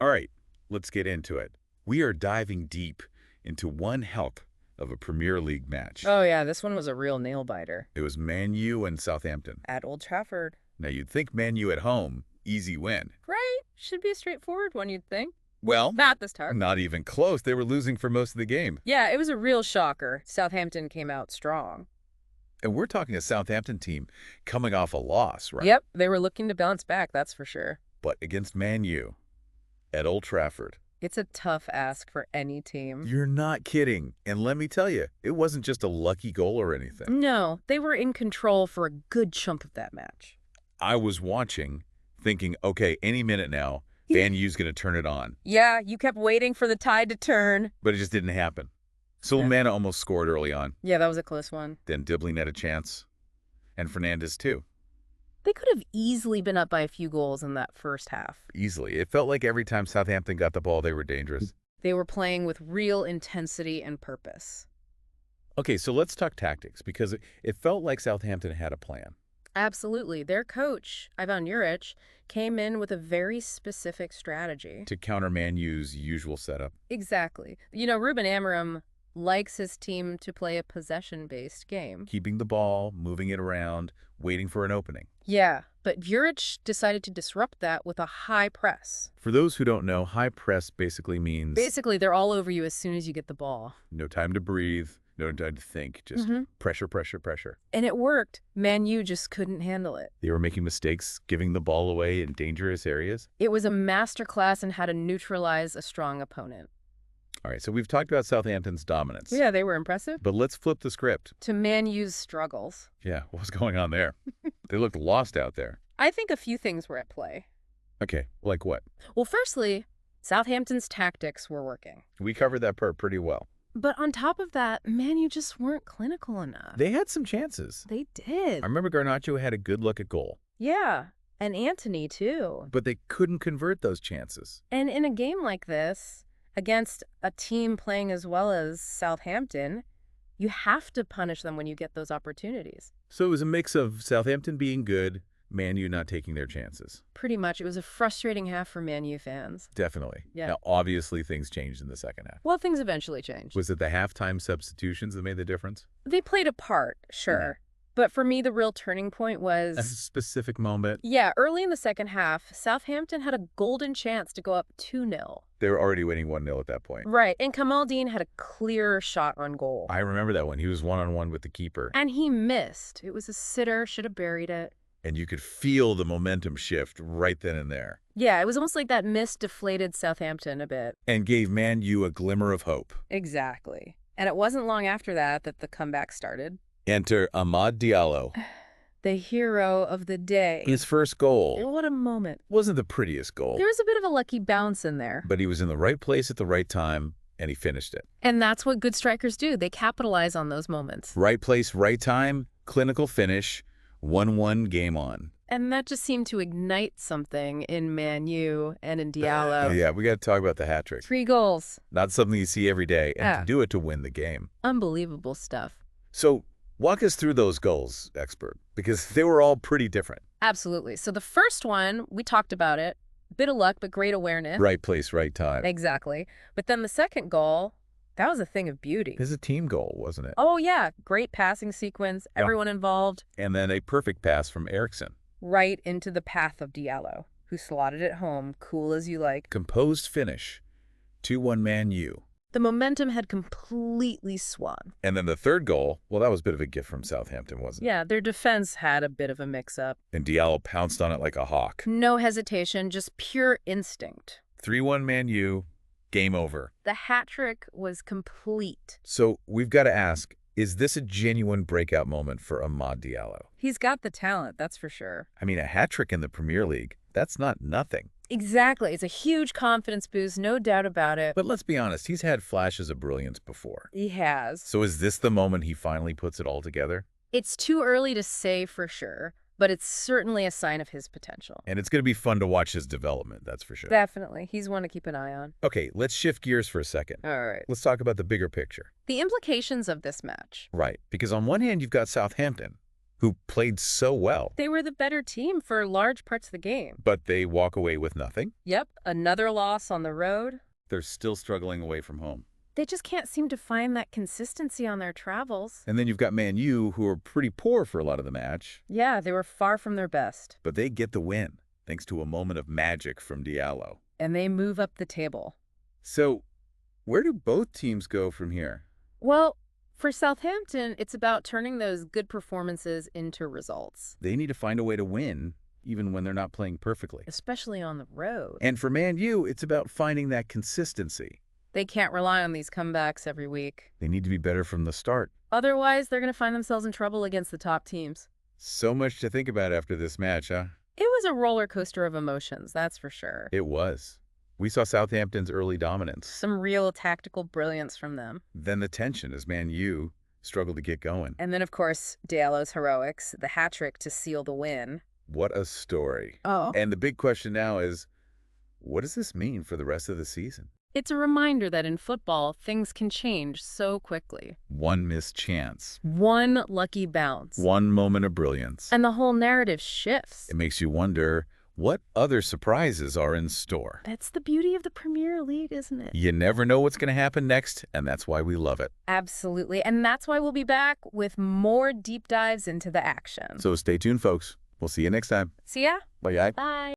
All right, let's get into it. We are diving deep into one heck of a Premier League match. Oh, yeah, this one was a real nail-biter. It was Man U and Southampton. At Old Trafford. Now, you'd think Man U at home, easy win. Right? Should be a straightforward one, you'd think. Well, Not this time. not even close. They were losing for most of the game. Yeah, it was a real shocker. Southampton came out strong. And we're talking a Southampton team coming off a loss, right? Yep, they were looking to bounce back, that's for sure. But against Man U at Old Trafford. It's a tough ask for any team. You're not kidding. And let me tell you, it wasn't just a lucky goal or anything. No, they were in control for a good chunk of that match. I was watching, thinking, okay, any minute now, Man U's going to turn it on. Yeah, you kept waiting for the tide to turn. But it just didn't happen. Sulemana almost scored early on. Yeah, that was a close one. Then Dibbling had a chance. And Fernandez, too. They could have easily been up by a few goals in that first half. Easily. It felt like every time Southampton got the ball, they were dangerous. They were playing with real intensity and purpose. Okay, so let's talk tactics, because it felt like Southampton had a plan. Absolutely. Their coach, Ivan Juric, came in with a very specific strategy. To counter Man U's usual setup. Exactly. You know, Ruben Amorim likes his team to play a possession-based game. Keeping the ball, moving it around, waiting for an opening. Yeah, but Juric decided to disrupt that with a high press. For those who don't know, high press basically means Basically, they're all over you as soon as you get the ball. no time to breathe, no time to think, just pressure, pressure, pressure. And it worked. Man U just couldn't handle it. They were making mistakes, giving the ball away in dangerous areas. It was a masterclass in how to neutralize a strong opponent. All right, so we've talked about Southampton's dominance. Yeah, they were impressive. But let's flip the script. To Man U's struggles. Yeah, what's going on there? They looked lost out there. I think a few things were at play. Okay, like what? Well, firstly, Southampton's tactics were working. We covered that part pretty well. But on top of that, Man U just weren't clinical enough. They had some chances. They did. I remember Garnacho had a good look at goal. Yeah, and Antony, too. But they couldn't convert those chances. And in a game like this, against a team playing as well as Southampton, you have to punish them when you get those opportunities. So it was a mix of Southampton being good, Man U not taking their chances. Pretty much. It was a frustrating half for Man U fans. Definitely. Yeah. Now, obviously, things changed in the second half. Well, things eventually changed. Was it the halftime substitutions that made the difference? They played a part, sure. But for me, the real turning point was... A specific moment. Yeah, early in the second half, Southampton had a golden chance to go up 2-0. They were already winning 1-0 at that point. Right, and Kamal Dean had a clear shot on goal. I remember that one. He was one-on-one with the keeper. And he missed. It was a sitter, should have buried it. And you could feel the momentum shift right then and there. Yeah, it was almost like that miss deflated Southampton a bit. And gave Man U a glimmer of hope. Exactly. And it wasn't long after that that the comeback started. Enter Amad Diallo. The hero of the day. His first goal What a moment. wasn't the prettiest goal, There was a bit of a lucky bounce in there. but he was in the right place at the right time, and he finished it. And that's what good strikers do. They capitalize on those moments. Right place, right time, clinical finish, 1-1 game on. And that just seemed to ignite something in Man U and in Diallo. Yeah, we got to talk about the hat trick. 3 goals. Not something you see every day, and Yeah. to do it to win the game. Unbelievable stuff. So walk us through those goals, expert, because they were all pretty different. Absolutely. So the first one, we talked about it. Bit of luck, but great awareness. Right place, right time. Exactly. But then the second goal, that was a thing of beauty. This is a team goal, wasn't it? Oh, yeah. Great passing sequence. Yeah. Everyone involved. And then a perfect pass from Eriksson. Right into the path of Diallo, who slotted it home, cool as you like. Composed finish. 2-1 Man U. The momentum had completely swung. And then the third goal, well, that was a bit of a gift from Southampton, wasn't it? Yeah, their defense had a bit of a mix-up. And Diallo pounced on it like a hawk. No hesitation, just pure instinct. 3-1 Man U, game over. The hat trick was complete. So we've got to ask, is this a genuine breakout moment for Amad Diallo? He's got the talent, that's for sure. I mean, a hat trick in the Premier League, that's not nothing. Exactly. It's a huge confidence boost, no doubt about it. But let's be honest, he's had flashes of brilliance before. He has. So is this the moment he finally puts it all together? It's too early to say for sure, but it's certainly a sign of his potential. And it's going to be fun to watch his development, that's for sure. Definitely. He's one to keep an eye on. Okay, let's shift gears for a second. All right. Let's talk about the bigger picture. The implications of this match. Right, because on one hand, you've got Southampton, who played so well, They were the better team for large parts of the game. but they walk away with nothing. Yep, another loss on the road. They're still struggling away from home. They just can't seem to find that consistency on their travels. And then you've got Man U, who are pretty poor for a lot of the match, Yeah, they were far from their best. but they get the win, thanks to a moment of magic from Diallo. And they move up the table. So, where do both teams go from here? Well, for Southampton, it's about turning those good performances into results, They need to find a way to win, even when they're not playing perfectly. especially on the road. And for Man U, it's about finding that consistency. They can't rely on these comebacks every week. They need to be better from the start. Otherwise, they're going to find themselves in trouble against the top teams. So much to think about after this match, huh? It was a roller coaster of emotions, that's for sure. It was. We saw Southampton's early dominance. Some real tactical brilliance from them. Then the tension as Man U struggled to get going. And then, of course, Diallo's heroics, the hat-trick to seal the win. What a story. Oh. And the big question now is, what does this mean for the rest of the season? It's a reminder that in football, things can change so quickly. One missed chance. One lucky bounce. One moment of brilliance. And the whole narrative shifts. It makes you wonder, what other surprises are in store? That's the beauty of the Premier League, isn't it? You never know what's going to happen next, and that's why we love it. Absolutely. And that's why we'll be back with more deep dives into the action. So stay tuned, folks. We'll see you next time. See ya. Bye. Bye.